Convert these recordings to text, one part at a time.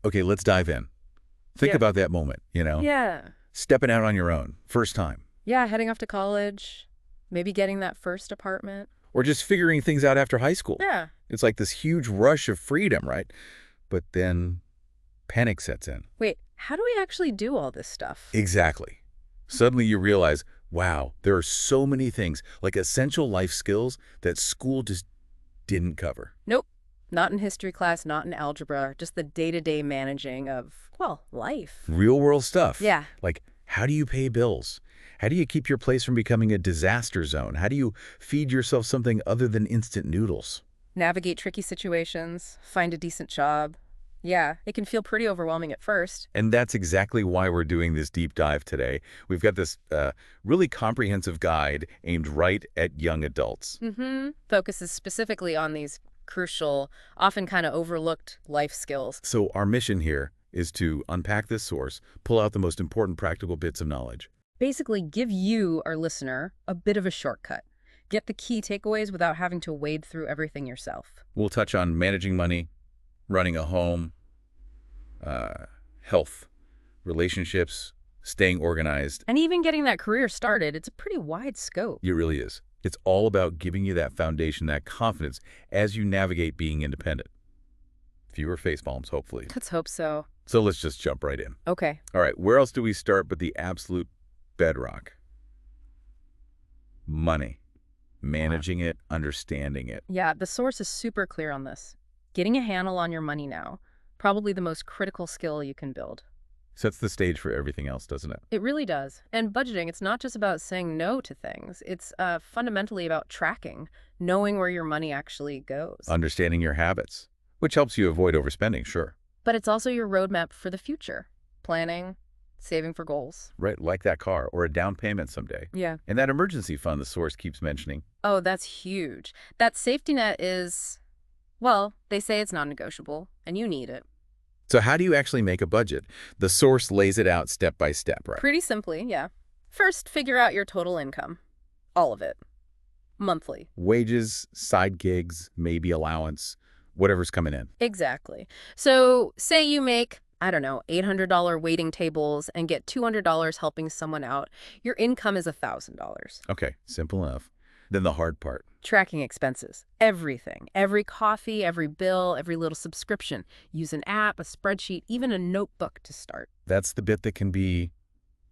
Okay, let's dive in. Think Yeah. about that moment, Yeah. stepping out on your own, first time, Yeah, heading off to college, maybe getting that first apartment. or just figuring things out after high school. Yeah. It's like this huge rush of freedom, right? But then panic sets in. Wait, how do we actually do all this stuff? Exactly. Suddenly you realize, wow, there are so many things, like essential life skills that school just didn't cover. Nope. Not in history class, not in algebra, just the day-to-day managing of, well, life. Real world stuff. Yeah. Like, how do you pay bills? How do you keep your place from becoming a disaster zone? How do you feed yourself something other than instant noodles? Navigate tricky situations, find a decent job. Yeah, it can feel pretty overwhelming at first. And that's exactly why we're doing this deep dive today. We've got this really comprehensive guide aimed right at young adults. Focuses specifically on these crucial, often kind of overlooked life skills. So our mission here is to unpack this source, pull out the most important practical bits of knowledge. Basically, give you, our listener, a bit of a shortcut. Get the key takeaways without having to wade through everything yourself. We'll touch on managing money, running a home, health, relationships, staying organized. And even getting that career started, it's a pretty wide scope. It really is. It's all about giving you that foundation, that confidence as you navigate being independent. Fewer facepalms, hopefully. Let's hope so. So let's just jump right in. Okay. All right, where else do we start but the absolute bedrock? Money. Managing it, understanding it. Yeah, the source is super clear on this. Getting a handle on your money now, probably the most critical skill you can build. Sets the stage for everything else, doesn't it? It really does. And budgeting, it's not just about saying no to things. It's fundamentally about tracking, knowing where your money actually goes. Understanding your habits, which helps you avoid overspending, sure. But it's also your roadmap for the future. Planning, saving for goals. Right, like that car or a down payment someday. Yeah. And that emergency fund the source keeps mentioning. Oh, that's huge. That safety net is, well, they say it's non-negotiable, and you need it. So how do you actually make a budget? The source lays it out step by step, right? Pretty simply, yeah. First, figure out your total income. All of it. Monthly. Wages, side gigs, maybe allowance, whatever's coming in. Exactly. So say you make, I don't know, $800 waiting tables and get $200 helping someone out. Your income is $1,000. Okay, simple enough. Then the hard part. Tracking expenses. Everything. Every coffee, every bill, every little subscription. Use an app, a spreadsheet, even a notebook to start. That's the bit that can be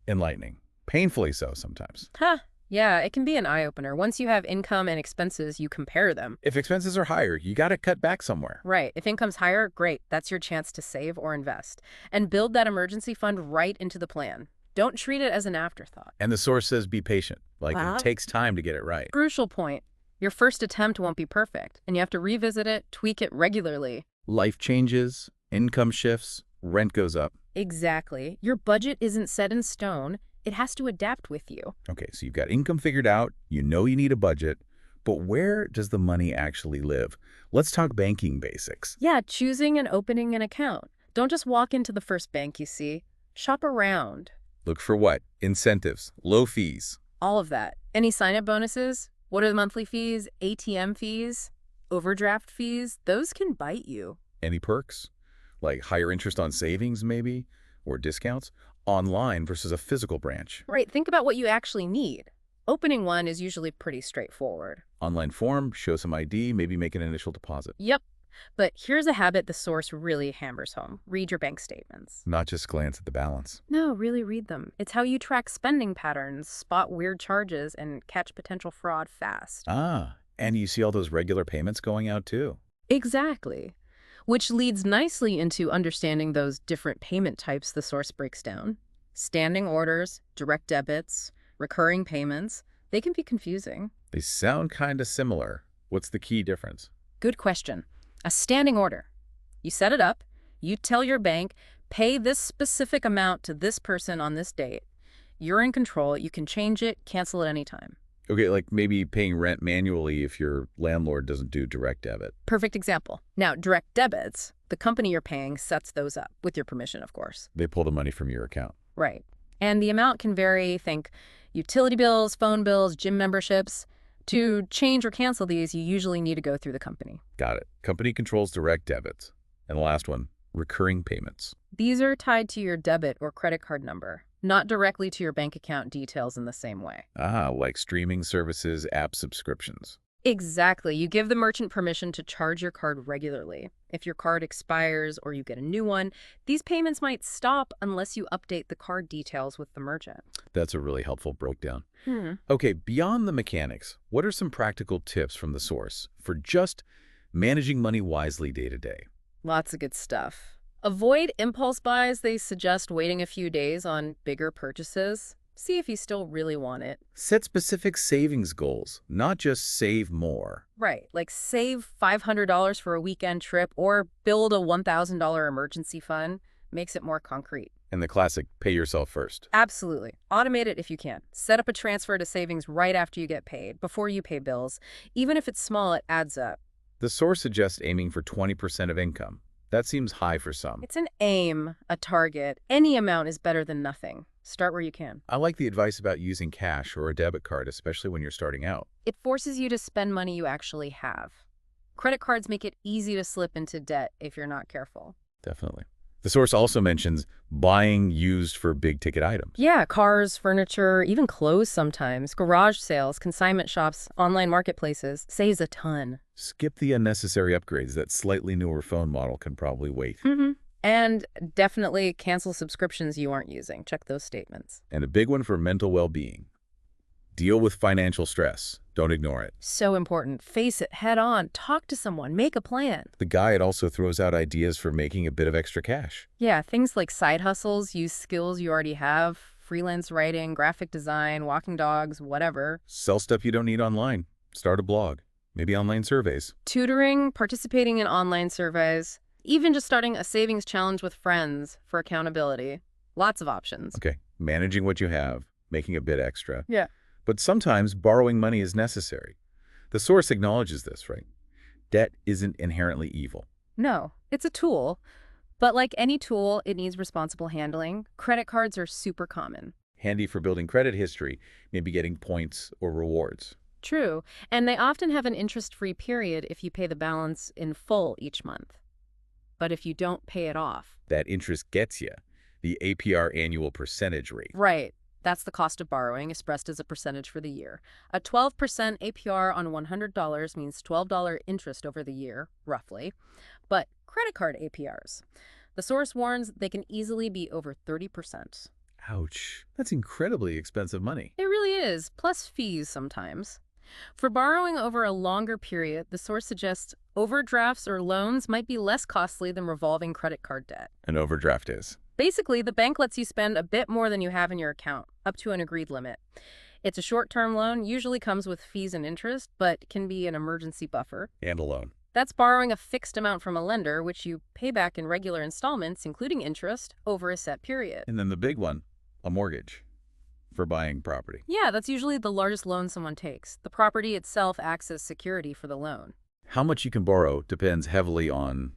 enlightening. Painfully so sometimes. Huh. Yeah, it can be an eye-opener. Once you have income and expenses, you compare them. If expenses are higher, you got to cut back somewhere. Right. If income's higher, great. That's your chance to save or invest. And build that emergency fund right into the plan. Don't treat it as an afterthought. And the source says be patient. Like, Wow. it takes time to get it right. Crucial point. Your first attempt won't be perfect, and you have to revisit it, tweak it regularly. Life changes, income shifts, rent goes up. Exactly. Your budget isn't set in stone. It has to adapt with you. Okay, so you've got income figured out, you know you need a budget, but where does the money actually live? Let's talk banking basics. Yeah, choosing and opening an account. Don't just walk into the first bank you see. Shop around. Look for what? Incentives, low fees. All of that. Any sign-up bonuses? What are the monthly fees? ATM fees? Overdraft fees? Those can bite you. Any perks? Like higher interest on savings, maybe? Or discounts? Online versus a physical branch. Right, think about what you actually need. Opening one is usually pretty straightforward. Online form, show some ID, maybe make an initial deposit. Yep. But here's a habit the source really hammers home. Read your bank statements. Not just glance at the balance. No, really read them. It's how you track spending patterns, spot weird charges, and catch potential fraud fast. Ah, and you see all those regular payments going out too. Exactly. Which leads nicely into understanding those different payment types the source breaks down. Standing orders, direct debits, recurring payments, they can be confusing. They sound kind of similar. What's the key difference? Good question. A standing order. You set it up, you tell your bank, pay this specific amount to this person on this date. You're in control, you can change it, cancel it anytime. Okay, like maybe paying rent manually if your landlord doesn't do direct debit. Perfect example. Now, direct debits, the company you're paying sets those up, with your permission, of course. They pull the money from your account. Right. And the amount can vary, think utility bills, phone bills, gym memberships. To change or cancel these, you usually need to go through the company. Got it. Company controls direct debits. And the last one, Recurring payments. These are tied to your debit or credit card number, not directly to your bank account details in the same way. Ah, like streaming services, app subscriptions. Exactly. You give the merchant permission to charge your card regularly. If your card expires or you get a new one, these payments might stop unless you update the card details with the merchant. That's a really helpful breakdown. Hmm. Okay, beyond the mechanics, what are some practical tips from the source for just managing money wisely day to day? Lots of good stuff. Avoid impulse buys. They suggest waiting a few days on bigger purchases. See if you still really want it. Set specific savings goals, not just save more. Right, like save $500 for a weekend trip or build a $1,000 emergency fund. Makes it more concrete. And the classic, pay yourself first. Absolutely. Automate it if you can. Set up a transfer to savings right after you get paid, before you pay bills. Even if it's small, it adds up. The source suggests aiming for 20% of income. That seems high for some. It's an aim, a target. Any amount is better than nothing. Start where you can. I like the advice about using cash or a debit card, especially when you're starting out. It forces you to spend money you actually have. Credit cards make it easy to slip into debt if you're not careful. Definitely. The source also mentions buying used for big-ticket items. Yeah, cars, furniture, even clothes sometimes. Garage sales, consignment shops, online marketplaces. Saves a ton. Skip the unnecessary upgrades. That slightly newer phone model can probably wait. And definitely cancel subscriptions you aren't using. Check those statements. And a big one for mental well-being. Deal with financial stress. Don't ignore it. So important. Face it head on. Talk to someone. Make a plan. The guide also throws out ideas for making a bit of extra cash. Yeah, things like side hustles, use skills you already have, freelance writing, graphic design, walking dogs, whatever. Sell stuff you don't need online. Start a blog. Maybe online surveys. Tutoring, participating in online surveys, even just starting a savings challenge with friends for accountability. Lots of options. Okay, managing what you have, making a bit extra. Yeah. But sometimes borrowing money is necessary. The source acknowledges this, right? Debt isn't inherently evil. No, it's a tool. But like any tool, it needs responsible handling. Credit cards are super common. Handy for building credit history, maybe getting points or rewards. True. And they often have an interest-free period if you pay the balance in full each month. But if you don't pay it off. That interest gets you, the APR annual percentage rate. Right. That's the cost of borrowing, expressed as a percentage for the year. A 12% APR on $100 means $12 interest over the year, roughly. But credit card APRs, the source warns they can easily be over 30%. Ouch. That's incredibly expensive money. It really is, plus fees sometimes. For borrowing over a longer period, the source suggests overdrafts or loans might be less costly than revolving credit card debt. An overdraft is. Basically, the bank lets you spend a bit more than you have in your account, up to an agreed limit. It's a short-term loan, usually comes with fees and interest, but can be an emergency buffer. And a loan. That's borrowing a fixed amount from a lender, which you pay back in regular installments, including interest, over a set period. And then the big one, a mortgage for buying property. Yeah, that's usually the largest loan someone takes. The property itself acts as security for the loan. How much you can borrow depends heavily on,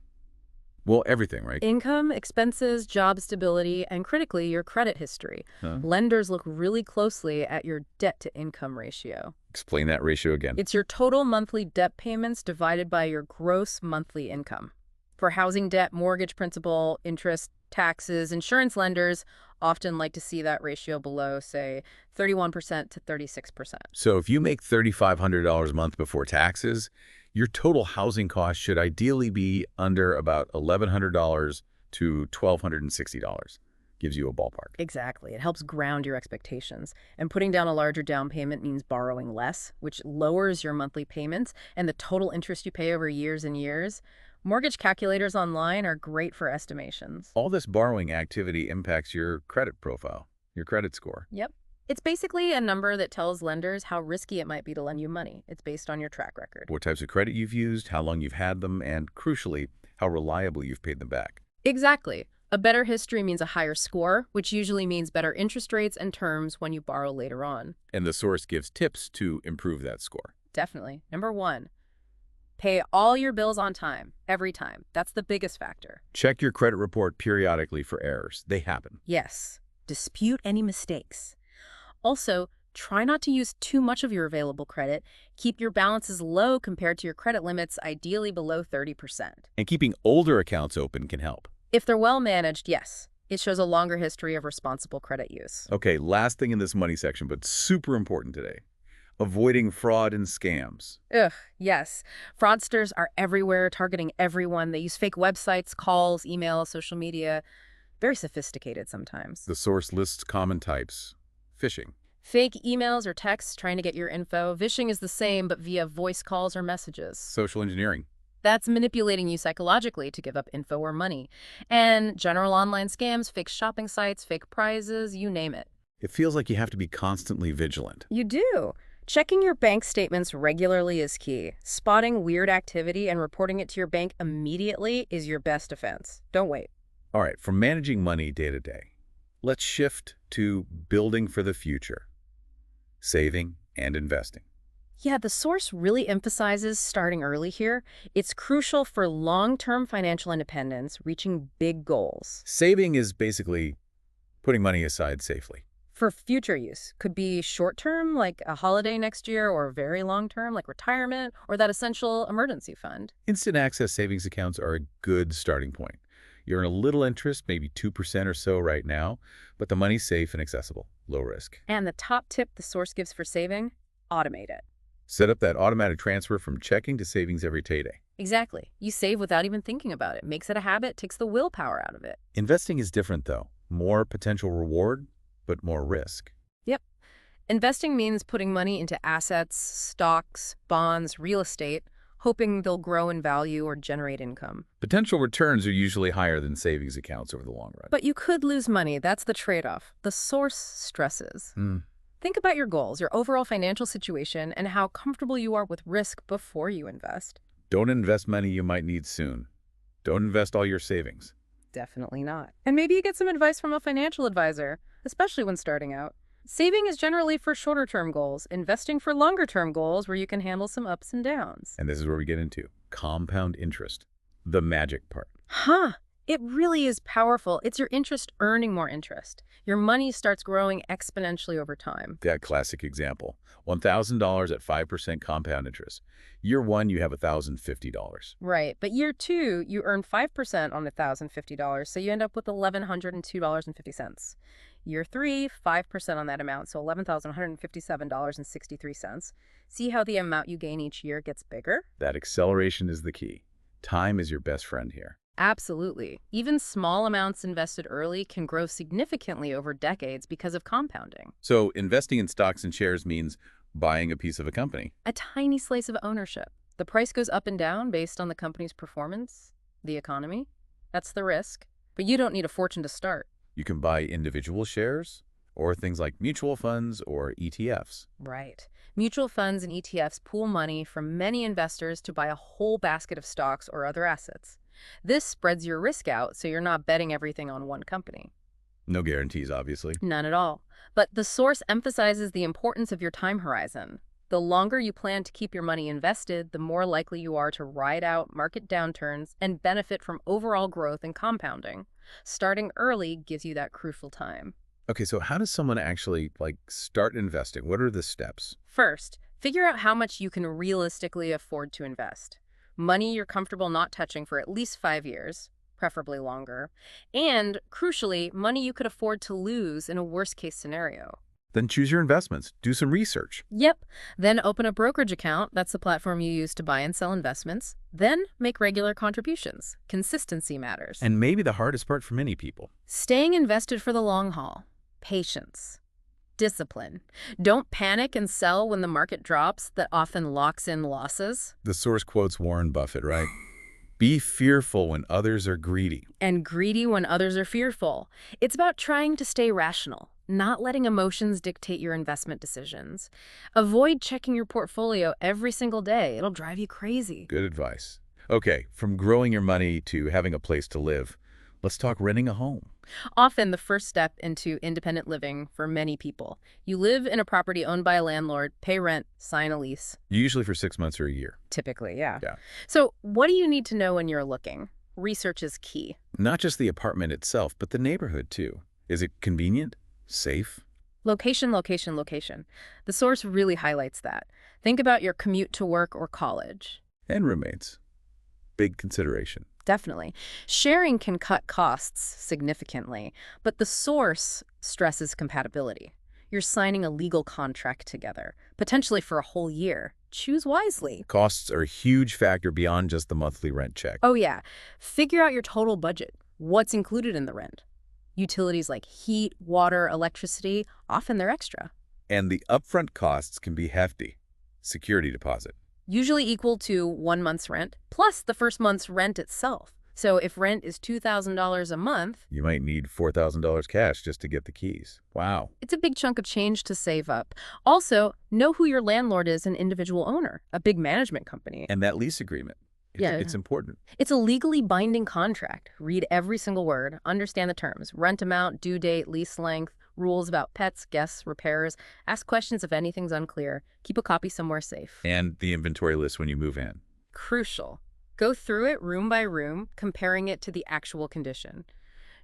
well, everything, right? Income, expenses, job stability, and critically, your credit history. Huh? Lenders look really closely at your debt-to-income ratio. Explain that ratio again. It's your total monthly debt payments divided by your gross monthly income. For housing debt, mortgage principal, interest, taxes, insurance lenders often like to see that ratio below, say, 31% to 36%. So if you make $3,500 a month before taxes, your total housing cost should ideally be under about $1,100 to $1,260. Gives you a ballpark. Exactly. It helps ground your expectations. And putting down a larger down payment means borrowing less, which lowers your monthly payments and the total interest you pay over years and years. Mortgage calculators online are great for estimations. All this borrowing activity impacts your credit profile, your credit score. Yep. It's basically a number that tells lenders how risky it might be to lend you money. It's based on your track record. What types of credit you've used, how long you've had them, and crucially, how reliably you've paid them back. Exactly. A better history means a higher score, which usually means better interest rates and terms when you borrow later on. And the source gives tips to improve that score. Definitely. Number 1, pay all your bills on time, every time. That's the biggest factor. Check your credit report periodically for errors. They happen. Yes. Dispute any mistakes. Also, try not to use too much of your available credit. Keep your balances low compared to your credit limits, ideally below 30%. And keeping older accounts open can help. If they're well managed, yes. It shows a longer history of responsible credit use. Okay, last thing in this money section, but super important today. Avoiding fraud and scams. Ugh, yes. Fraudsters are everywhere, targeting everyone. They use fake websites, calls, email, social media. Very sophisticated sometimes. The source lists common types. Phishing. Fake emails or texts trying to get your info. Phishing is the same, but via voice calls or messages. Social engineering. That's manipulating you psychologically to give up info or money. And general online scams, fake shopping sites, fake prizes, you name it. It feels like you have to be constantly vigilant. You do. Checking your bank statements regularly is key. Spotting weird activity and reporting it to your bank immediately is your best defense. Don't wait. All right, from managing money day to day, let's shift to building for the future. Saving and investing. Yeah, the source really emphasizes starting early here. It's crucial for long-term financial independence, reaching big goals. Saving is basically putting money aside safely. For future use, could be short-term, like a holiday next year, or very long-term, like retirement, or that essential emergency fund. Instant access savings accounts are a good starting point. You earn a little interest, maybe 2% or so right now, but the money's safe and accessible, low risk. And the top tip the source gives for saving, automate it. Set up that automatic transfer from checking to savings every payday. Exactly. You save without even thinking about it. Makes it a habit, takes the willpower out of it. Investing is different, though. More potential reward, but more risk. Yep. Investing means putting money into assets, stocks, bonds, real estate, hoping they'll grow in value or generate income. Potential returns are usually higher than savings accounts over the long run. But you could lose money. That's the trade-off. The source stresses. Think about your goals, your overall financial situation, and how comfortable you are with risk before you invest. Don't invest money you might need soon. Don't invest all your savings. Definitely not. And maybe you get some advice from a financial advisor, especially when starting out. Saving is generally for shorter-term goals, investing for longer-term goals where you can handle some ups and downs. And this is where we get into compound interest, the magic part. Huh. It really is powerful. It's your interest earning more interest. Your money starts growing exponentially over time. That classic example, $1,000 at 5% compound interest. Year one, you have $1,050. Right. But year two, you earn 5% on $1,050, so you end up with $1,102.50. Year three, 5% on that amount, so $11,157.63. See how the amount you gain each year gets bigger? That acceleration is the key. Time is your best friend here. Absolutely. Even small amounts invested early can grow significantly over decades because of compounding. So investing in stocks and shares means buying a piece of a company. A tiny slice of ownership. The price goes up and down based on the company's performance, the economy. That's the risk. But you don't need a fortune to start. You can buy individual shares or things like mutual funds or ETFs. Right. Mutual funds and ETFs pool money from many investors to buy a whole basket of stocks or other assets. This spreads your risk out so you're not betting everything on one company. No guarantees, obviously. None at all. But the source emphasizes the importance of your time horizon. The longer you plan to keep your money invested, the more likely you are to ride out market downturns and benefit from overall growth and compounding. Starting early gives you that crucial time. Okay, so how does someone actually, start investing? What are the steps? First, figure out how much you can realistically afford to invest. Money you're comfortable not touching for at least 5 years, preferably longer, and, crucially, money you could afford to lose in a worst-case scenario. Then choose your investments. Do some research. Yep. Then open a brokerage account. That's the platform you use to buy and sell investments. Then make regular contributions. Consistency matters. And maybe the hardest part for many people. Staying invested for the long haul. Patience. Discipline. Don't panic and sell when the market drops. That often locks in losses. The source quotes Warren Buffett, right? Be fearful when others are greedy. And greedy when others are fearful. It's about trying to stay rational, not letting emotions dictate your investment decisions. Avoid checking your portfolio every single day. It'll drive you crazy. Good advice. Okay, from growing your money to having a place to live, let's talk renting a home. Often the first step into independent living for many people. You live in a property owned by a landlord, pay rent, sign a lease. Usually for 6 months or a year. Typically, yeah. Yeah. So what do you need to know when you're looking? Research is key. Not just the apartment itself, but the neighborhood too. Is it convenient? Safe? Location, location, location. The source really highlights that. Think about your commute to work or college. And roommates. Big consideration. Definitely. Sharing can cut costs significantly, but the source stresses compatibility. You're signing a legal contract together, potentially for a whole year. Choose wisely. Costs are a huge factor beyond just the monthly rent check. Oh, yeah. Figure out your total budget. What's included in the rent? Utilities like heat, water, electricity, often they're extra. And the upfront costs can be hefty. Security deposit. Usually equal to 1 month's rent, plus the first month's rent itself. So if rent is $2,000 a month, You might need $4,000 cash just to get the keys. Wow. it's a big chunk of change to save up. Also, know who your landlord is, an individual owner, a big management company. And that lease agreement. Yeah. It's important. It's a legally binding contract. Read every single word, understand the terms, rent amount, due date, lease length, rules about pets, guests, repairs. Ask questions if anything's unclear. Keep a copy somewhere safe. And the inventory list when you move in. Crucial. Go through it room by room, comparing it to the actual condition.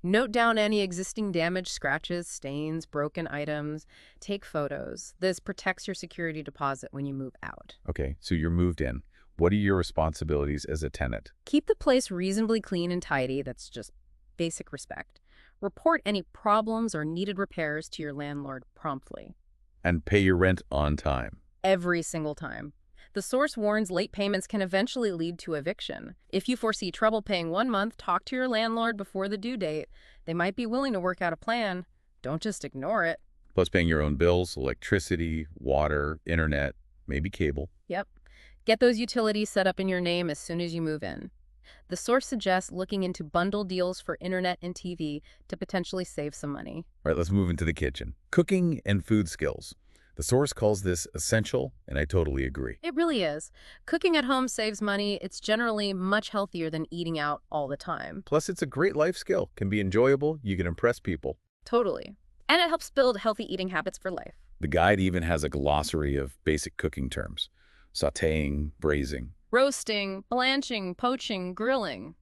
Note down any existing damage, scratches, stains, broken items. Take photos. This protects your security deposit when you move out. Okay, so you're moved in. What are your responsibilities as a tenant? Keep the place reasonably clean and tidy. That's just basic respect. Report any problems or needed repairs to your landlord promptly. And pay your rent on time. Every single time. The source warns late payments can eventually lead to eviction. If you foresee trouble paying 1 month, talk to your landlord before the due date. They might be willing to work out a plan. Don't just ignore it. Plus paying your own bills, electricity, water, internet, maybe cable. Yep. Get those utilities set up in your name as soon as you move in. The source suggests looking into bundle deals for internet and TV to potentially save some money. All right, let's move into the kitchen. Cooking and food skills. The source calls this essential, and I totally agree. It really is. Cooking at home saves money. It's generally much healthier than eating out all the time. Plus, it's a great life skill. Can be enjoyable. You can impress people. Totally. And it helps build healthy eating habits for life. The guide even has a glossary of basic cooking terms. Sautéing, braising. Roasting, blanching, poaching, grilling.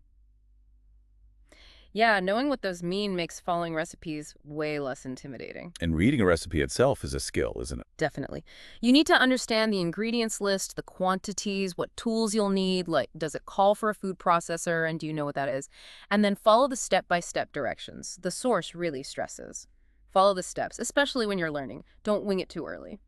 Yeah, knowing what those mean makes following recipes way less intimidating. And reading a recipe itself is a skill, isn't it? Definitely. You need to understand the ingredients list, the quantities, what tools you'll need, like does it call for a food processor, and do you know what that is? And then follow the step-by-step directions. The source really stresses. Follow the steps, especially when you're learning. Don't wing it too early.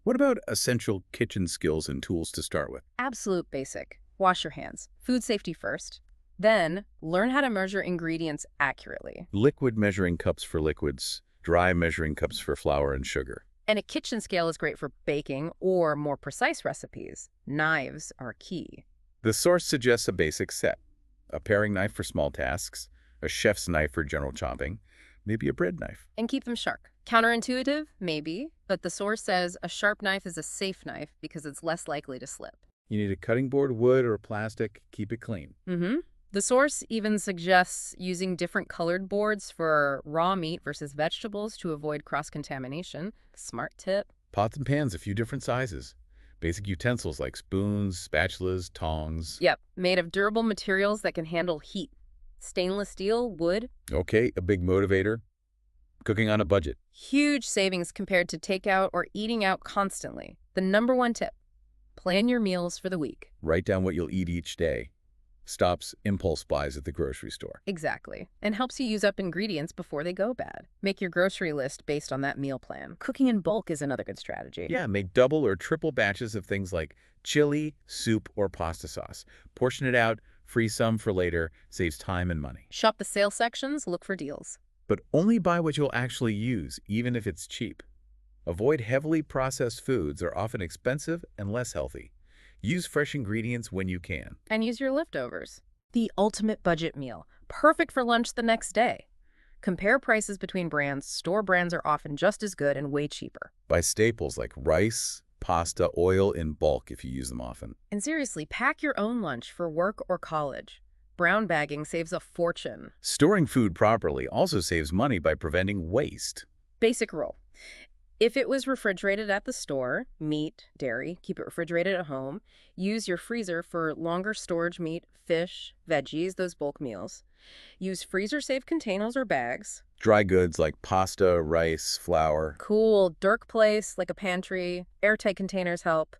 What about essential kitchen skills and tools to start with? Absolute basic. Wash your hands. Food safety first. Then, learn how to measure ingredients accurately. Liquid measuring cups for liquids, dry measuring cups for flour and sugar. And a kitchen scale is great for baking or more precise recipes. Knives are key. The source suggests a basic set. A paring knife for small tasks, a chef's knife for general chopping, maybe a bread knife. And keep them sharp. Counterintuitive? Maybe. But the source says a sharp knife is a safe knife because it's less likely to slip. You need a cutting board, wood, or plastic. Keep it clean. The source even suggests using different colored boards for raw meat versus vegetables to avoid cross-contamination. Smart tip. Pots and pans, a few different sizes. Basic utensils like spoons, spatulas, tongs. Yep, made of durable materials that can handle heat. Stainless steel, wood. Okay, a big motivator. Cooking on a budget. Huge savings compared to takeout or eating out constantly. The #1 tip. Plan your meals for the week. Write down what you'll eat each day. Stops impulse buys at the grocery store. Exactly. And helps you use up ingredients before they go bad. Make your grocery list based on that meal plan. Cooking in bulk is another good strategy. Yeah, make double or triple batches of things like chili, soup, or pasta sauce. Portion it out, freeze some for later, saves time and money. Shop the sale sections, look for deals. But only buy what you'll actually use, even if it's cheap. Avoid heavily processed foods. They're often expensive and less healthy. Use fresh ingredients when you can. And use your leftovers. The ultimate budget meal. Perfect for lunch the next day. Compare prices between brands. Store brands are often just as good and way cheaper. Buy staples like rice, pasta, oil in bulk if you use them often. And seriously, pack your own lunch for work or college. Brown bagging saves a fortune. Storing food properly also saves money by preventing waste. Basic rule. If it was refrigerated at the store, meat, dairy, keep it refrigerated at home. Use your freezer for longer storage meat, fish, veggies, those bulk meals. Use freezer-safe containers or bags. Dry goods like pasta, rice, flour. Cool, dark place like a pantry. Airtight containers help.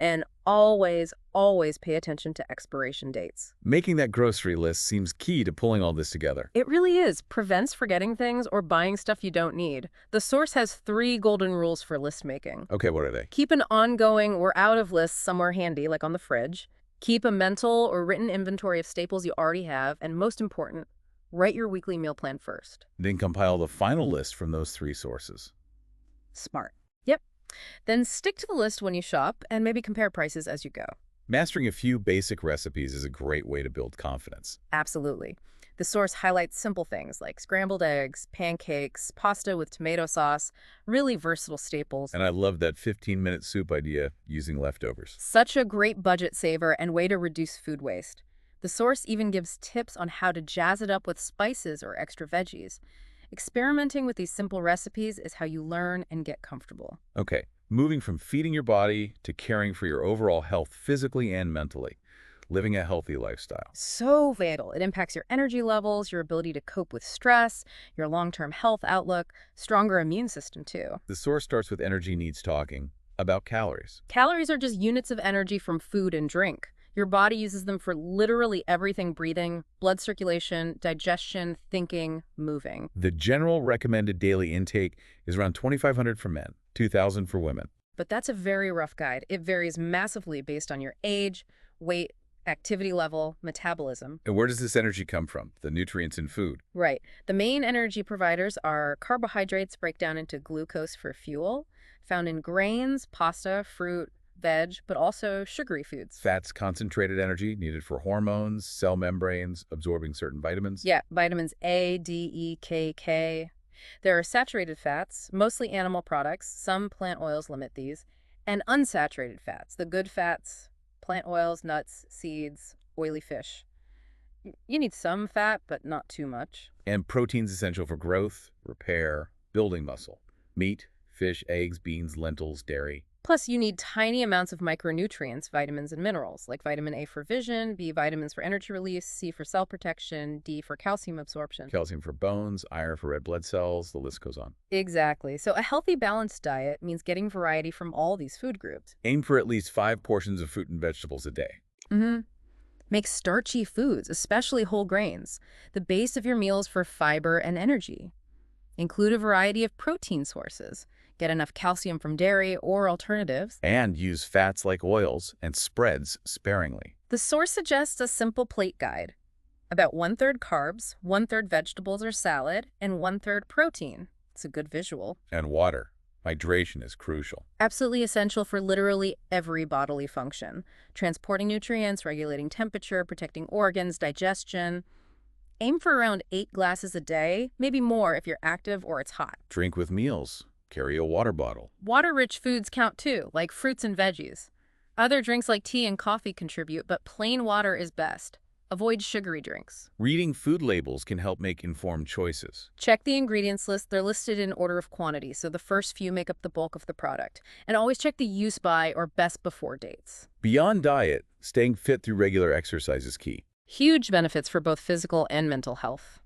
And always, always pay attention to expiration dates. Making that grocery list seems key to pulling all this together. It really is. Prevents forgetting things or buying stuff you don't need. The source has 3 golden rules for list making. Okay, what are they? Keep an ongoing or out of list somewhere handy, like on the fridge. Keep a mental or written inventory of staples you already have. And most important, write your weekly meal plan first. Then compile the final list from those 3 sources. Smart. Yep. Then stick to the list when you shop and maybe compare prices as you go. Mastering a few basic recipes is a great way to build confidence. Absolutely. The source highlights simple things like scrambled eggs, pancakes, pasta with tomato sauce, really versatile staples. And I love that 15-minute soup idea using leftovers. Such a great budget saver and way to reduce food waste. The source even gives tips on how to jazz it up with spices or extra veggies. Experimenting with these simple recipes is how you learn and get comfortable. Okay, moving from feeding your body to caring for your overall health physically and mentally. Living a healthy lifestyle. So vital. It impacts your energy levels, your ability to cope with stress, your long-term health outlook, stronger immune system too. The source starts with energy needs talking about calories. Calories are just units of energy from food and drink. Your body uses them for literally everything: breathing, blood circulation, digestion, thinking, moving. The general recommended daily intake is around 2,500 for men, 2,000 for women. But that's a very rough guide. It varies massively based on your age, weight, activity level, metabolism. And where does this energy come from? The nutrients in food. Right. The main energy providers are carbohydrates, break down into glucose for fuel, found in grains, pasta, fruit, veg, but also sugary foods. Fats, concentrated energy needed for hormones, cell membranes, absorbing certain vitamins. Yeah, vitamins A, D, E, K, K. There are saturated fats, mostly animal products. Some plant oils limit these. And unsaturated fats, the good fats, plant oils, nuts, seeds, oily fish. You need some fat, but not too much. And proteins essential for growth, repair, building muscle. Meat, fish, eggs, beans, lentils, dairy. Plus, you need tiny amounts of micronutrients, vitamins and minerals, like vitamin A for vision, B vitamins for energy release, C for cell protection, D for calcium absorption. Calcium for bones, iron for red blood cells, the list goes on. Exactly. So a healthy, balanced diet means getting variety from all these food groups. Aim for at least 5 portions of fruit and vegetables a day. Make starchy foods, especially whole grains, the base of your meals for fiber and energy. Include a variety of protein sources. Get enough calcium from dairy or alternatives. And use fats like oils and spreads sparingly. The source suggests a simple plate guide. About 1/3 carbs, 1/3 vegetables or salad, and 1/3 protein. It's a good visual. And water. Hydration is crucial. Absolutely essential for literally every bodily function. Transporting nutrients, regulating temperature, protecting organs, digestion. Aim for around 8 glasses a day, maybe more if you're active or it's hot. Drink with meals. Carry a water bottle. Water-rich foods count too, like fruits and veggies. Other drinks like tea and coffee contribute, but plain water is best. Avoid sugary drinks. Reading food labels can help make informed choices. Check the ingredients list. They're listed in order of quantity, so the first few make up the bulk of the product. And always check the use by or best before dates. Beyond diet, staying fit through regular exercise is key. Huge benefits for both physical and mental health.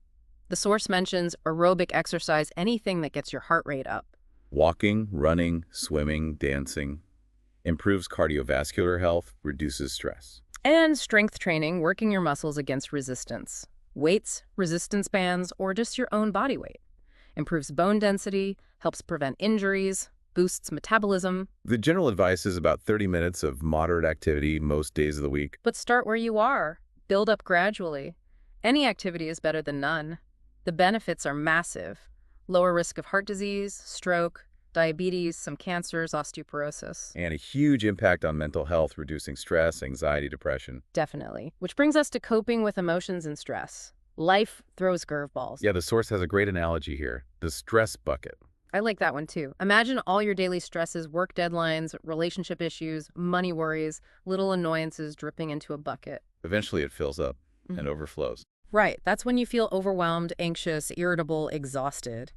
The source mentions aerobic exercise, anything that gets your heart rate up. Walking, running, swimming, dancing improves cardiovascular health, reduces stress. And strength training, working your muscles against resistance. Weights, resistance bands, or just your own body weight. Improves bone density, helps prevent injuries, boosts metabolism. The general advice is about 30 minutes of moderate activity most days of the week. But start where you are. Build up gradually. Any activity is better than none. The benefits are massive. Lower risk of heart disease, stroke, diabetes, some cancers, osteoporosis. And a huge impact on mental health, reducing stress, anxiety, depression. Definitely. Which brings us to coping with emotions and stress. Life throws curveballs. Yeah, the source has a great analogy here. The stress bucket. I like that one too. Imagine all your daily stresses, work deadlines, relationship issues, money worries, little annoyances dripping into a bucket. Eventually it fills up and overflows. Right. That's when you feel overwhelmed, anxious, irritable, exhausted.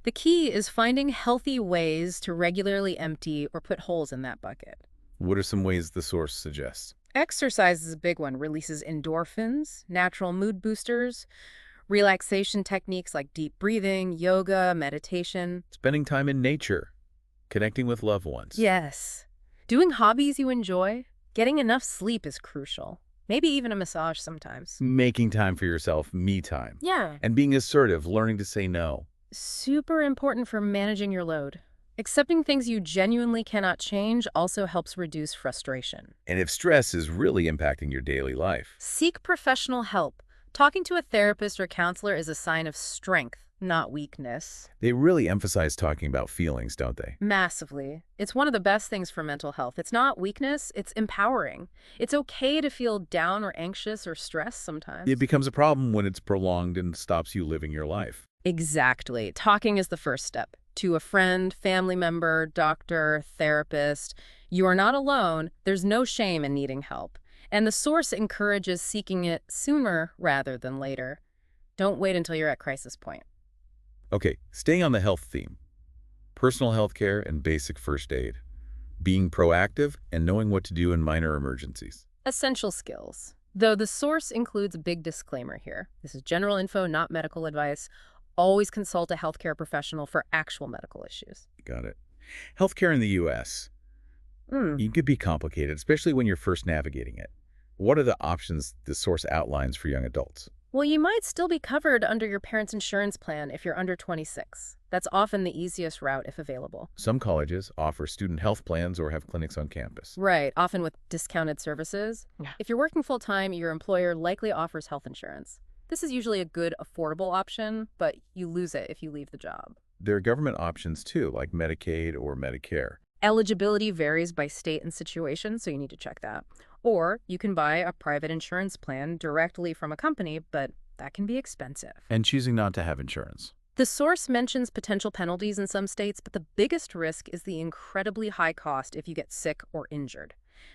The key is finding healthy ways to regularly empty or put holes in that bucket. What are some ways the source suggests? Exercise is a big one. Releases endorphins, natural mood boosters, relaxation techniques like deep breathing, yoga, meditation. Spending time in nature, connecting with loved ones. Yes. Doing hobbies you enjoy, getting enough sleep is crucial. Maybe even a massage sometimes. Making time for yourself, me time. Yeah. And being assertive, learning to say no. Super important for managing your load. Accepting things you genuinely cannot change also helps reduce frustration. And if stress is really impacting your daily life, Seek professional help. Talking to a therapist or counselor is a sign of strength, not weakness. they really emphasize talking about feelings, don't they? Massively. It's one of the best things for mental health. It's not weakness, it's empowering. It's okay to feel down or anxious or stressed sometimes. It becomes a problem when it's prolonged and stops you living your life. Exactly. Talking is the first step. To a friend, family member, doctor, therapist. You are not alone. There's no shame in needing help. And the source encourages seeking it sooner rather than later. Don't wait until you're at crisis point. Okay, staying on the health theme. Personal health care and basic first aid. Being proactive and knowing what to do in minor emergencies. Essential skills. Though the source includes a big disclaimer here. This is general info, not medical advice. Always consult a healthcare professional for actual medical issues. Got it. Healthcare in the U.S. It could be complicated, especially when you're first navigating it. What are the options the source outlines for young adults? Well, you might still be covered under your parents' insurance plan if you're under 26. That's often the easiest route if available. Some colleges offer student health plans or have clinics on campus. Right, often with discounted services. Yeah. If you're working full-time, your employer likely offers health insurance. This is usually a good, affordable option, but you lose it if you leave the job. There are government options too, like Medicaid or Medicare. Eligibility varies by state and situation, so you need to check that. Or you can buy a private insurance plan directly from a company, but that can be expensive. And choosing not to have insurance. The source mentions potential penalties in some states, but the biggest risk is the incredibly high cost if you get sick or injured.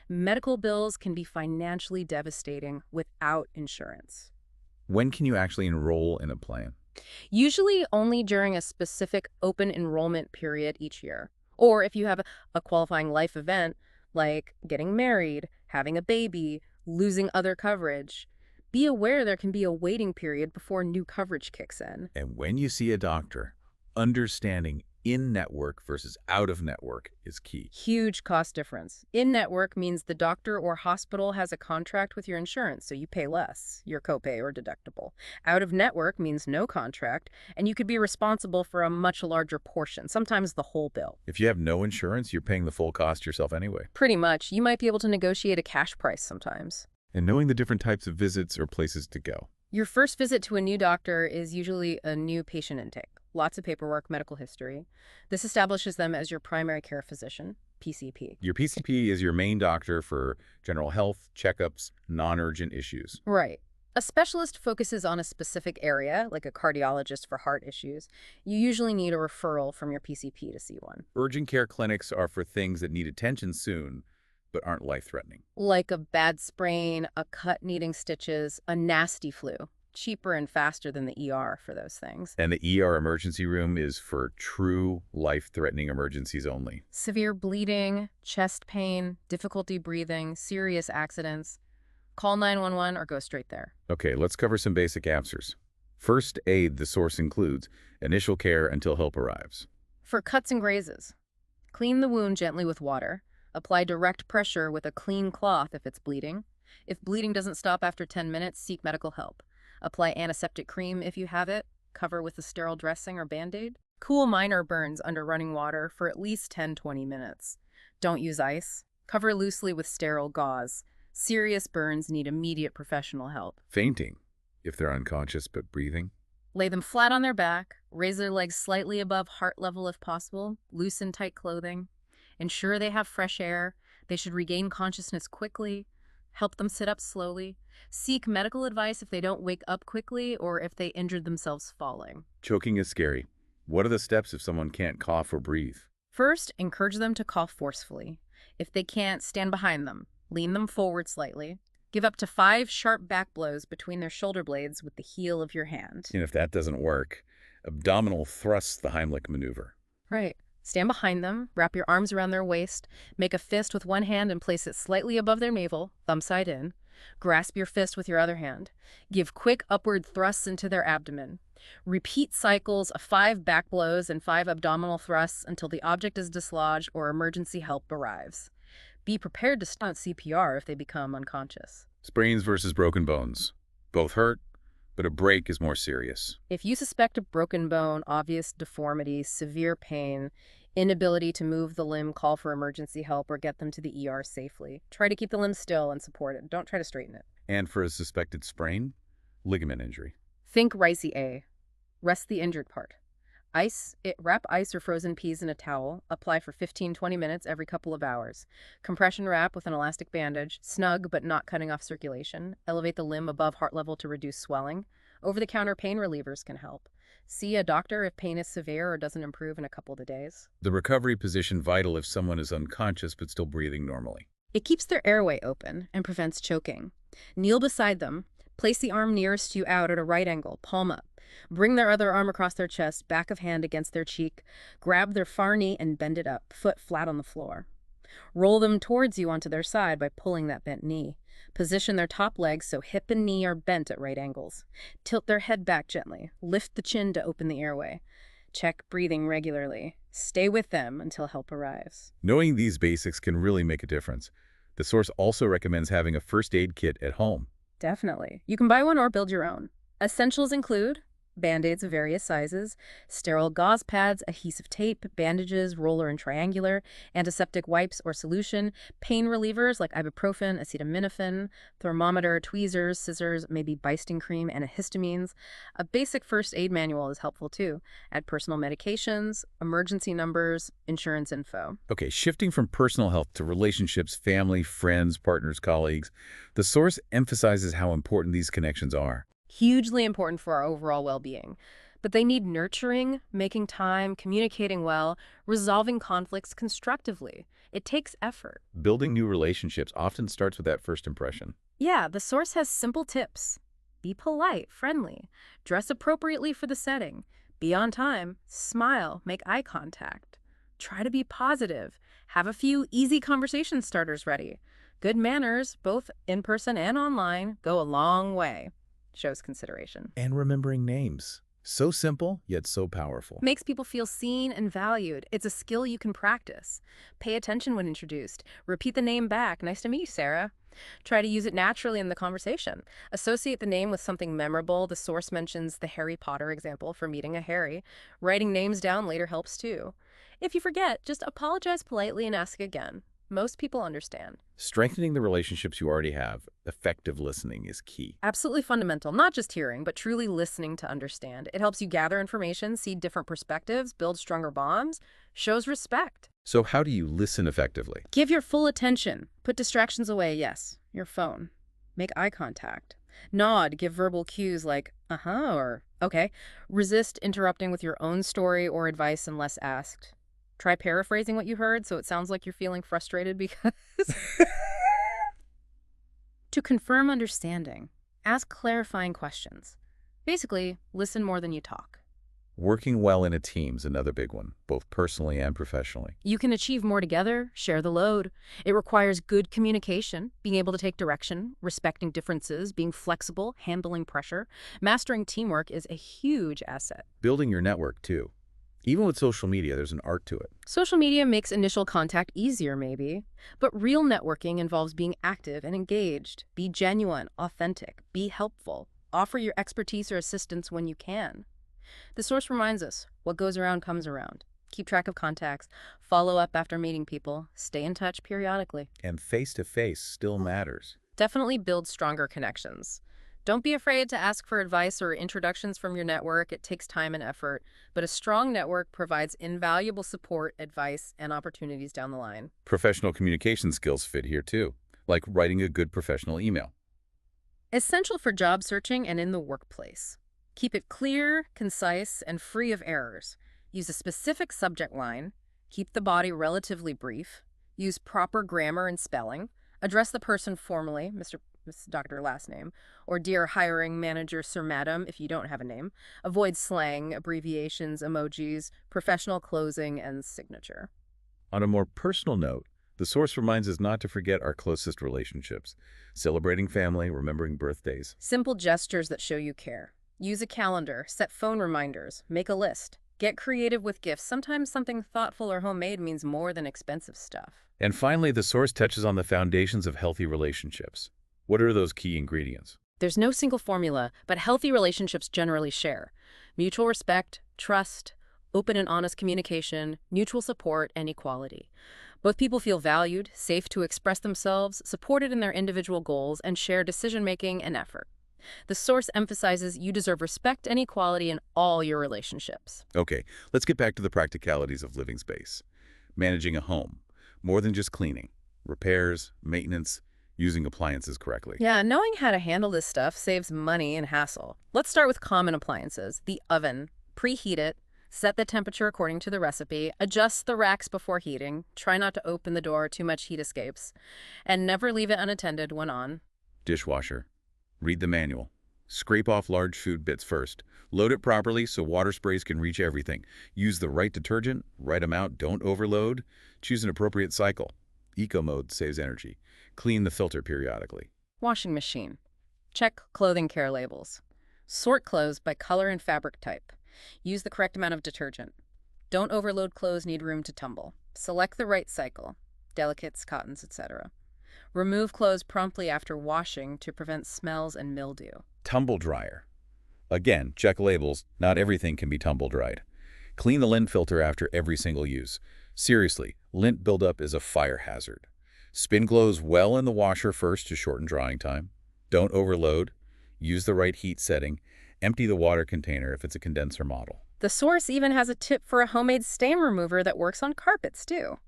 Medical bills can be financially devastating without insurance. When can you actually enroll in a plan? Usually only during a specific open enrollment period each year. Or if you have a qualifying life event, like getting married, having a baby, losing other coverage. Be aware there can be a waiting period before new coverage kicks in. And when you see a doctor, understanding in-network versus out-of-network is key. Huge cost difference. In-network means the doctor or hospital has a contract with your insurance, so you pay less, your copay or deductible. Out-of-network means no contract, and you could be responsible for a much larger portion, sometimes the whole bill. If you have no insurance, you're paying the full cost yourself anyway. Pretty much. You might be able to negotiate a cash price sometimes. And knowing the different types of visits or places to go. Your first visit to a new doctor is usually a new patient intake. Lots of paperwork, medical history. This establishes them as your primary care physician, PCP. Your PCP is your main doctor for general health, checkups, non-urgent issues. Right. A specialist focuses on a specific area, like a cardiologist for heart issues. You usually need a referral from your PCP to see one. Urgent care clinics are for things that need attention soon, but aren't life-threatening. Like a bad sprain, a cut needing stitches, a nasty flu. Cheaper and faster than the ER for those things. And the ER emergency room is for true life-threatening emergencies only. Severe bleeding, chest pain, difficulty breathing, serious accidents. Call 911 or go straight there. Okay, let's cover some basic answers. First aid the source includes initial care until help arrives. For cuts and grazes, clean the wound gently with water. Apply direct pressure with a clean cloth if it's bleeding. If bleeding doesn't stop after 10 minutes, seek medical help. Apply antiseptic cream if you have it. Cover with a sterile dressing or Band-Aid. Cool minor burns under running water for at least 10-20 minutes. Don't use ice. Cover loosely with sterile gauze. Serious burns need immediate professional help. Fainting, if they're unconscious but breathing. Lay them flat on their back. Raise their legs slightly above heart level if possible. Loosen tight clothing. Ensure they have fresh air. They should regain consciousness quickly. Help them sit up slowly. Seek medical advice if they don't wake up quickly or if they injured themselves falling. Choking is scary. What are the steps if someone can't cough or breathe? First, encourage them to cough forcefully. If they can't, stand behind them. Lean them forward slightly. Give up to 5 sharp back blows between their shoulder blades with the heel of your hand. And if that doesn't work, abdominal thrusts, the Heimlich maneuver. Right. Stand behind them, wrap your arms around their waist, make a fist with one hand and place it slightly above their navel, thumb side in. Grasp your fist with your other hand. Give quick upward thrusts into their abdomen. Repeat cycles of 5 back blows and 5 abdominal thrusts until the object is dislodged or emergency help arrives. Be prepared to start CPR if they become unconscious. Sprains versus broken bones. Both hurt, but a break is more serious. If you suspect a broken bone, obvious deformity, severe pain, inability to move the limb, call for emergency help or get them to the ER safely. Try to keep the limb still and support it. Don't try to straighten it. And for a suspected sprain, ligament injury. Think Ricey A. Rest the injured part. Wrap ice or frozen peas in a towel. Apply for 15-20 minutes every couple of hours. Compression wrap with an elastic bandage. Snug but not cutting off circulation. Elevate the limb above heart level to reduce swelling. Over-the-counter pain relievers can help. See a doctor if pain is severe or doesn't improve in a couple of days. The recovery position vital if someone is unconscious but still breathing normally. It keeps their airway open and prevents choking. Kneel beside them. Place the arm nearest you out at a right angle, palm up. Bring their other arm across their chest, back of hand against their cheek. Grab their far knee and bend it up, foot flat on the floor. Roll them towards you onto their side by pulling that bent knee. Position their top legs so hip and knee are bent at right angles. Tilt their head back gently. Lift the chin to open the airway. Check breathing regularly. Stay with them until help arrives. Knowing these basics can really make a difference. The source also recommends having a first aid kit at home. Definitely. You can buy one or build your own. Essentials include Band-Aids of various sizes, sterile gauze pads, adhesive tape, bandages, roller and triangular, antiseptic wipes or solution, pain relievers like ibuprofen, acetaminophen, thermometer, tweezers, scissors, maybe Byston cream, antihistamines. A basic first aid manual is helpful too. Add personal medications, emergency numbers, insurance info. Okay, shifting from personal health to relationships, family, friends, partners, colleagues, the source emphasizes how important these connections are. Hugely important for our overall well-being. But they need nurturing, making time, communicating well, resolving conflicts constructively. It takes effort. Building new relationships often starts with that first impression. Yeah, the source has simple tips. Be polite, friendly, dress appropriately for the setting, be on time, smile, make eye contact. Try to be positive. Have a few easy conversation starters ready. Good manners, both in person and online, go a long way. Shows consideration. And remembering names. So simple, yet so powerful. Makes people feel seen and valued. It's a skill you can practice. Pay attention when introduced. Repeat the name back. Nice to meet you, Sarah. Try to use it naturally in the conversation. Associate the name with something memorable. The source mentions the Harry Potter example for meeting a Harry. Writing names down later helps too. If you forget, just apologize politely and ask again. Most people understand. Strengthening the relationships you already have, effective listening is key. Absolutely fundamental, not just hearing, but truly listening to understand. It helps you gather information, see different perspectives, build stronger bonds, shows respect. So how do you listen effectively? Give your full attention. Put distractions away, yes, your phone. Make eye contact. Nod, give verbal cues like, uh-huh, or okay. Resist interrupting with your own story or advice unless asked. Try paraphrasing what you heard so it sounds like you're feeling frustrated because... To confirm understanding, ask clarifying questions. Basically, listen more than you talk. Working well in a team's another big one, both personally and professionally. You can achieve more together, share the load. It requires good communication, being able to take direction, respecting differences, being flexible, handling pressure. Mastering teamwork is a huge asset. Building your network, too. Even with social media, there's an art to it. Social media makes initial contact easier, maybe. But real networking involves being active and engaged. Be genuine, authentic, be helpful. Offer your expertise or assistance when you can. The source reminds us, what goes around comes around. Keep track of contacts, follow up after meeting people, stay in touch periodically. And face-to-face still matters. Definitely build stronger connections. Don't be afraid to ask for advice or introductions from your network. It takes time and effort, but a strong network provides invaluable support, advice, and opportunities down the line. Professional communication skills fit here too, like writing a good professional email. Essential for job searching and in the workplace. Keep it clear, concise, and free of errors. Use a specific subject line. Keep the body relatively brief. Use proper grammar and spelling. Address the person formally, Mr. Dr. last name, or dear hiring manager, Sir Madam, if you don't have a name. Avoid slang, abbreviations, emojis, professional closing, and signature. On a more personal note, the source reminds us not to forget our closest relationships, celebrating family, remembering birthdays. Simple gestures that show you care. Use a calendar, set phone reminders, make a list. Get creative with gifts. Sometimes something thoughtful or homemade means more than expensive stuff. And finally, the source touches on the foundations of healthy relationships. What are those key ingredients? There's no single formula, but healthy relationships generally share mutual respect, trust, open and honest communication, mutual support, and equality. Both people feel valued, safe to express themselves, supported in their individual goals, and share decision-making and effort. The source emphasizes you deserve respect and equality in all your relationships. Okay, let's get back to the practicalities of living space. Managing a home. More than just cleaning. Repairs, maintenance, using appliances correctly. Yeah, knowing how to handle this stuff saves money and hassle. Let's start with common appliances. The oven. Preheat it. Set the temperature according to the recipe. Adjust the racks before heating. Try not to open the door, too much heat escapes. And never leave it unattended when on. Dishwasher. Read the manual. Scrape off large food bits first. Load it properly so water sprays can reach everything. Use the right detergent, right amount, don't overload. Choose an appropriate cycle. Eco mode saves energy. Clean the filter periodically. Washing machine. Check clothing care labels. Sort clothes by color and fabric type. Use the correct amount of detergent. Don't overload clothes, need room to tumble. Select the right cycle. Delicates, cottons, etc. Remove clothes promptly after washing to prevent smells and mildew. Tumble dryer. Again, check labels. Not everything can be tumble dried. Clean the lint filter after every single use. Seriously, lint buildup is a fire hazard. Spin clothes well in the washer first to shorten drying time. Don't overload. Use the right heat setting. Empty the water container if it's a condenser model. The source even has a tip for a homemade stain remover that works on carpets too.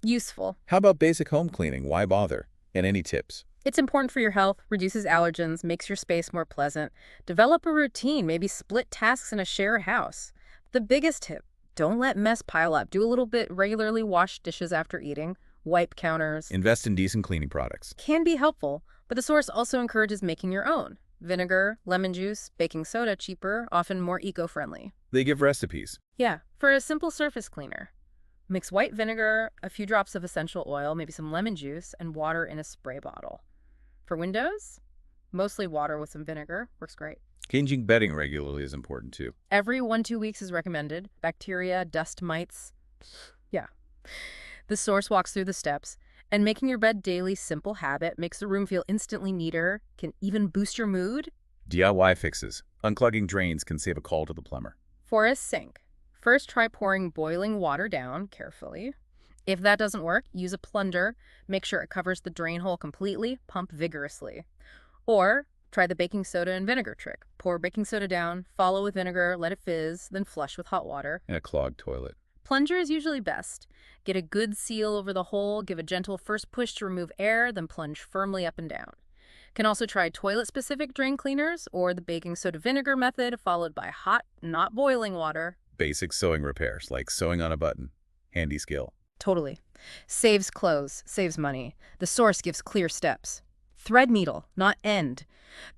Useful. How about basic home cleaning? Why bother? And any tips? It's important for your health, reduces allergens, makes your space more pleasant. Develop a routine, maybe split tasks in a share house. The biggest tip, don't let mess pile up. Do a little bit regularly, wash dishes after eating, wipe counters. Invest in decent cleaning products. Can be helpful, but the source also encourages making your own. Vinegar, lemon juice, baking soda, cheaper, often more eco-friendly. They give recipes. Yeah, for a simple surface cleaner. Mix white vinegar, a few drops of essential oil, maybe some lemon juice, and water in a spray bottle. For windows, mostly water with some vinegar. Works great. Changing bedding regularly is important too. Every 1-2 weeks is recommended. Bacteria, dust mites. Yeah. The source walks through the steps. And making your bed daily simple habit makes the room feel instantly neater, can even boost your mood. DIY fixes. Unclogging drains can save a call to the plumber. For a sink. First, try pouring boiling water down carefully. If that doesn't work, use a plunger. Make sure it covers the drain hole completely. Pump vigorously. Or try the baking soda and vinegar trick. Pour baking soda down, follow with vinegar, let it fizz, then flush with hot water. And a clogged toilet. Plunger is usually best. Get a good seal over the hole, give a gentle first push to remove air, then plunge firmly up and down. Can also try toilet-specific drain cleaners or the baking soda vinegar method, followed by hot, not boiling water. Basic sewing repairs, like sewing on a button. Handy skill. Totally. Saves clothes, saves money. The source gives clear steps. Thread needle, not end.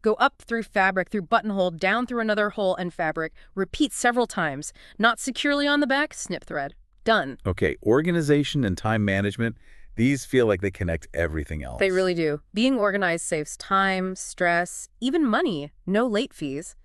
Go up through fabric, through buttonhole, down through another hole and fabric. Repeat several times. Not securely on the back, snip thread. Done. Okay, organization and time management, these feel like they connect everything else. They really do. Being organized saves time, stress, even money. No late fees.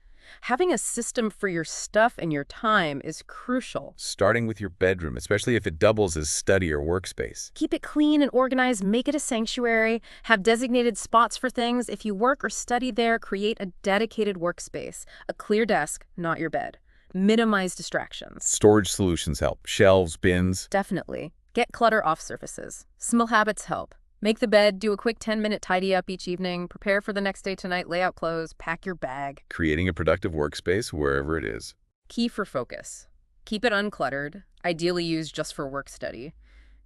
Having a system for your stuff and your time is crucial. Starting with your bedroom, especially if it doubles as study or workspace. Keep it clean and organized. Make it a sanctuary. Have designated spots for things. If you work or study there, create a dedicated workspace. A clear desk, not your bed. Minimize distractions. Storage solutions help. Shelves, bins. Definitely. Get clutter off surfaces. Small habits help. Make the bed, do a quick 10-minute tidy up each evening, prepare for the next day tonight, lay out clothes, pack your bag. Creating a productive workspace wherever it is. Key for focus. Keep it uncluttered, ideally used just for work study.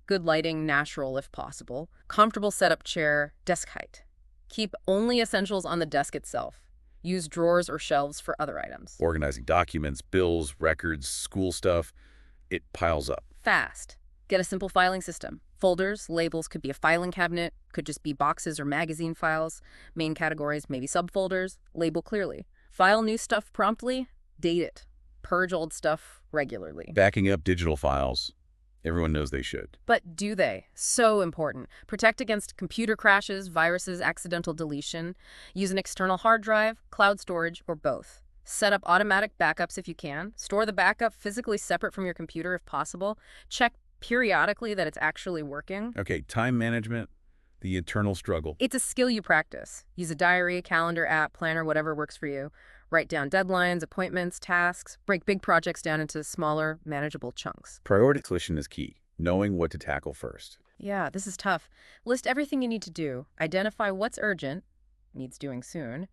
Good lighting, natural if possible. Comfortable setup chair, desk height. Keep only essentials on the desk itself. Use drawers or shelves for other items. Organizing documents, bills, records, school stuff, it piles up. Fast. Get a simple filing system. Folders, labels could be a filing cabinet, could just be boxes or magazine files. Main categories, maybe subfolders. Label clearly. File new stuff promptly. Date it. Purge old stuff regularly. Backing up digital files. Everyone knows they should. But do they? So important. Protect against computer crashes, viruses, accidental deletion. Use an external hard drive, cloud storage, or both. Set up automatic backups if you can. Store the backup physically separate from your computer if possible. Check periodically that it's actually working. Okay, time management, the eternal struggle. It's a skill you practice. Use a diary, calendar app, planner, whatever works for you. Write down deadlines, appointments, tasks. Break big projects down into smaller, manageable chunks. Prioritization is key, knowing what to tackle first. Yeah, this is tough. List everything you need to do. Identify what's urgent, needs doing soon,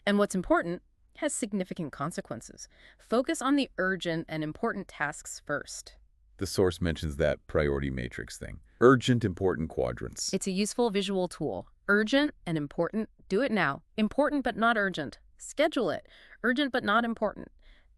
and what's important, has significant consequences. Focus on the urgent and important tasks first. The source mentions that priority matrix thing. Urgent, important quadrants. It's a useful visual tool. Urgent and important, do it now. Important but not urgent. Schedule it. Urgent but not important.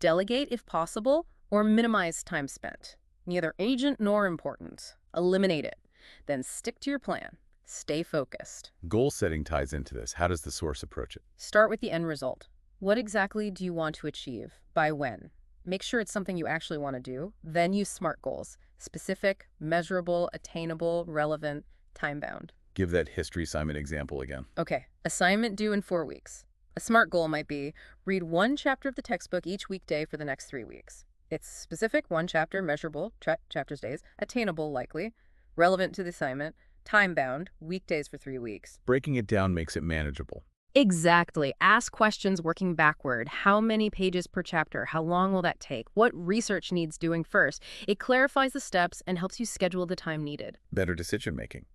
Delegate if possible, or minimize time spent. Neither urgent nor important. Eliminate it. Then stick to your plan. Stay focused. Goal setting ties into this. How does the source approach it? Start with the end result. What exactly do you want to achieve? By when? Make sure it's something you actually want to do. Then use SMART goals. Specific, measurable, attainable, relevant, time-bound. Give that history assignment example again. Okay, assignment due in 4 weeks. A SMART goal might be, read one chapter of the textbook each weekday for the next 3 weeks. It's specific, one chapter, measurable, chapters days, attainable likely, relevant to the assignment, time-bound, weekdays for 3 weeks. Breaking it down makes it manageable. Exactly. Ask questions working backward. How many pages per chapter? How long will that take? What research needs doing first? It clarifies the steps and helps you schedule the time needed. Better decision making.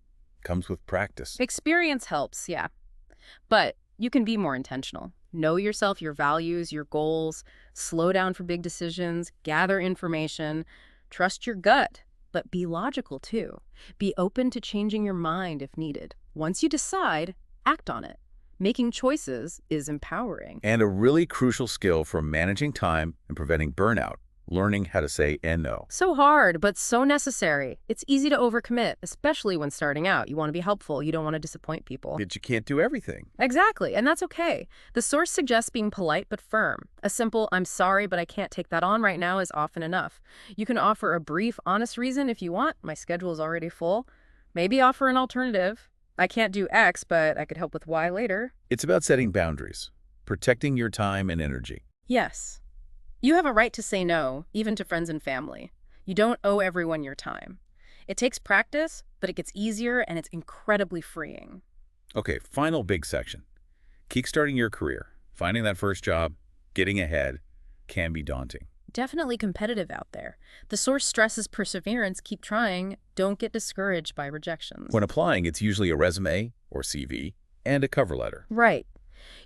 Comes with practice. Experience helps, yeah. But you can be more intentional. Know yourself, your values, your goals. Slow down for big decisions. Gather information. Trust your gut, but be logical too. Be open to changing your mind if needed. Once you decide, act on it. Making choices is empowering. And a really crucial skill for managing time and preventing burnout. Learning how to say and no. So hard, but so necessary. It's easy to overcommit, especially when starting out. You want to be helpful. You don't want to disappoint people. But you can't do everything. Exactly, and that's okay. The source suggests being polite but firm. A simple, I'm sorry, but I can't take that on right now is often enough. You can offer a brief, honest reason if you want. My schedule is already full. Maybe offer an alternative. I can't do X, but I could help with Y later. It's about setting boundaries, protecting your time and energy. Yes. You have a right to say no, even to friends and family. You don't owe everyone your time. It takes practice, but it gets easier and it's incredibly freeing. Okay, final big section. Kickstarting your career. Finding that first job, getting ahead, can be daunting. Definitely competitive out there. The source stresses perseverance, keep trying, don't get discouraged by rejections. When applying, it's usually a resume or CV and a cover letter. Right.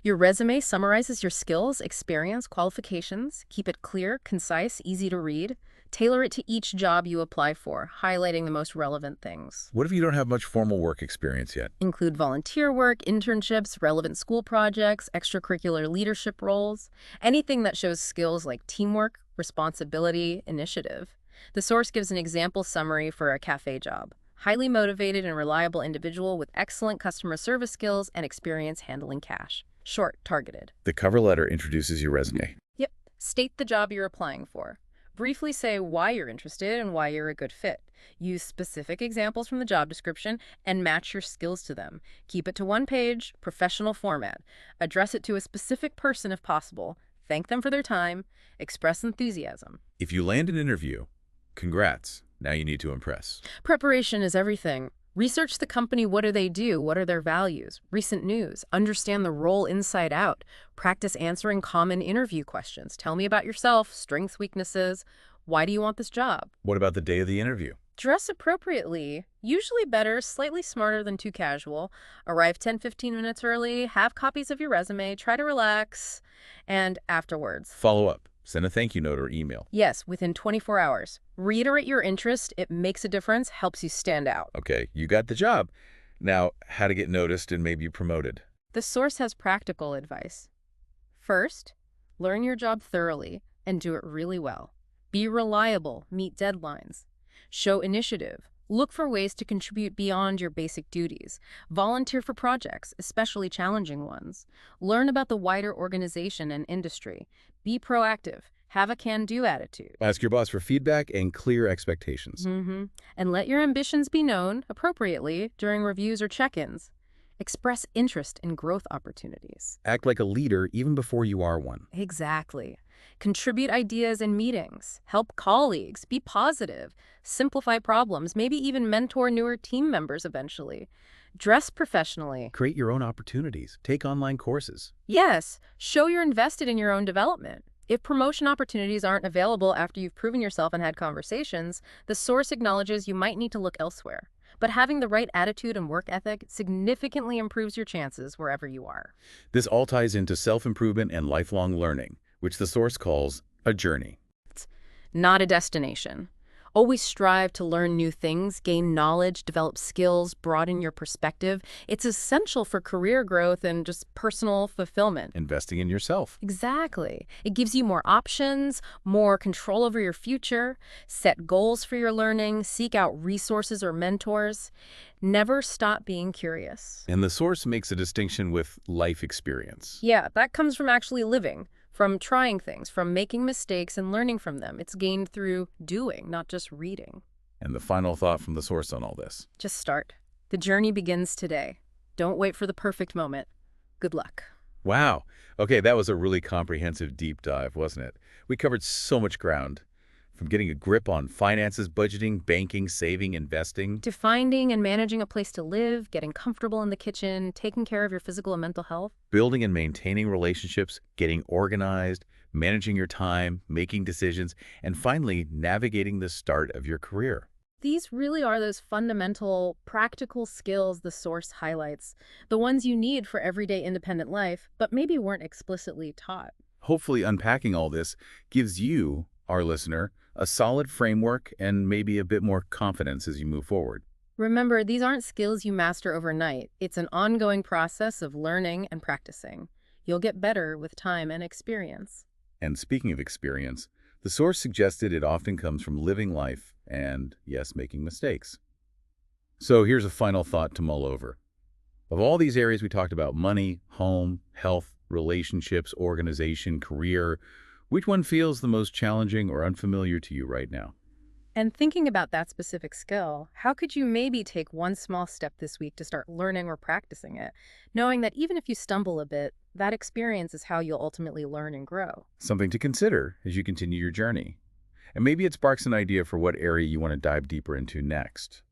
Your resume summarizes your skills, experience, qualifications. Keep it clear, concise, easy to read. Tailor it to each job you apply for, highlighting the most relevant things. What if you don't have much formal work experience yet? Include volunteer work, internships, relevant school projects, extracurricular leadership roles, anything that shows skills like teamwork, responsibility, initiative. The source gives an example summary for a cafe job. Highly motivated and reliable individual with excellent customer service skills and experience handling cash. Short, targeted. The cover letter introduces your resume. Yep. State the job you're applying for. Briefly say why you're interested and why you're a good fit. Use specific examples from the job description and match your skills to them. Keep it to one page, professional format. Address it to a specific person if possible. Thank them for their time. Express enthusiasm. If you land an interview, congrats. Now you need to impress. Preparation is everything. Research the company. What do they do? What are their values? Recent news. Understand the role inside out. Practice answering common interview questions. Tell me about yourself, strengths, weaknesses. Why do you want this job? What about the day of the interview? Dress appropriately. Usually better, slightly smarter than too casual. Arrive 10-15 minutes early. Have copies of your resume. Try to relax. And afterwards. Follow up. Send a thank you note or email. Yes, within 24 hours. Reiterate your interest. It makes a difference, helps you stand out. Okay, you got the job. Now, how to get noticed and maybe promoted. The source has practical advice. First, learn your job thoroughly and do it really well. Be reliable, meet deadlines. Show initiative. Look for ways to contribute beyond your basic duties. Volunteer for projects, especially challenging ones. Learn about the wider organization and industry. Be proactive. Have a can-do attitude. Ask your boss for feedback and clear expectations. And let your ambitions be known appropriately during reviews or check-ins. Express interest in growth opportunities. Act like a leader even before you are one. Exactly. Contribute ideas in meetings. Help colleagues. Be positive. Simplify problems. Maybe even mentor newer team members eventually. Dress professionally. Create your own opportunities. Take online courses. Yes, show you're invested in your own development. If promotion opportunities aren't available after you've proven yourself and had conversations, the source acknowledges you might need to look elsewhere. But having the right attitude and work ethic significantly improves your chances wherever you are. This all ties into self-improvement and lifelong learning, which the source calls a journey. It's not a destination. Always strive to learn new things, gain knowledge, develop skills, broaden your perspective. It's essential for career growth and just personal fulfillment. Investing in yourself. Exactly. It gives you more options, more control over your future. Set goals for your learning, seek out resources or mentors. Never stop being curious. And the source makes a distinction with life experience. Yeah, that comes from actually living, from trying things, from making mistakes and learning from them. It's gained through doing, not just reading. And the final thought from the source on all this. Just start. The journey begins today. Don't wait for the perfect moment. Good luck. Wow. Okay, that was a really comprehensive deep dive, wasn't it? We covered so much ground. From getting a grip on finances, budgeting, banking, saving, investing. To finding and managing a place to live, getting comfortable in the kitchen, taking care of your physical and mental health. Building and maintaining relationships, getting organized, managing your time, making decisions, and finally, navigating the start of your career. These really are those fundamental, practical skills the source highlights, the ones you need for everyday independent life, but maybe weren't explicitly taught. Hopefully, unpacking all this gives you, our listener, a solid framework and maybe a bit more confidence as you move forward. Remember, these aren't skills you master overnight. It's an ongoing process of learning and practicing. You'll get better with time and experience. And speaking of experience, the source suggested it often comes from living life and, yes, making mistakes. So here's a final thought to mull over. Of all these areas we talked about, money, home, health, relationships, organization, career, which one feels the most challenging or unfamiliar to you right now? And thinking about that specific skill, how could you maybe take one small step this week to start learning or practicing it, knowing that even if you stumble a bit, that experience is how you'll ultimately learn and grow? Something to consider as you continue your journey. And maybe it sparks an idea for what area you want to dive deeper into next.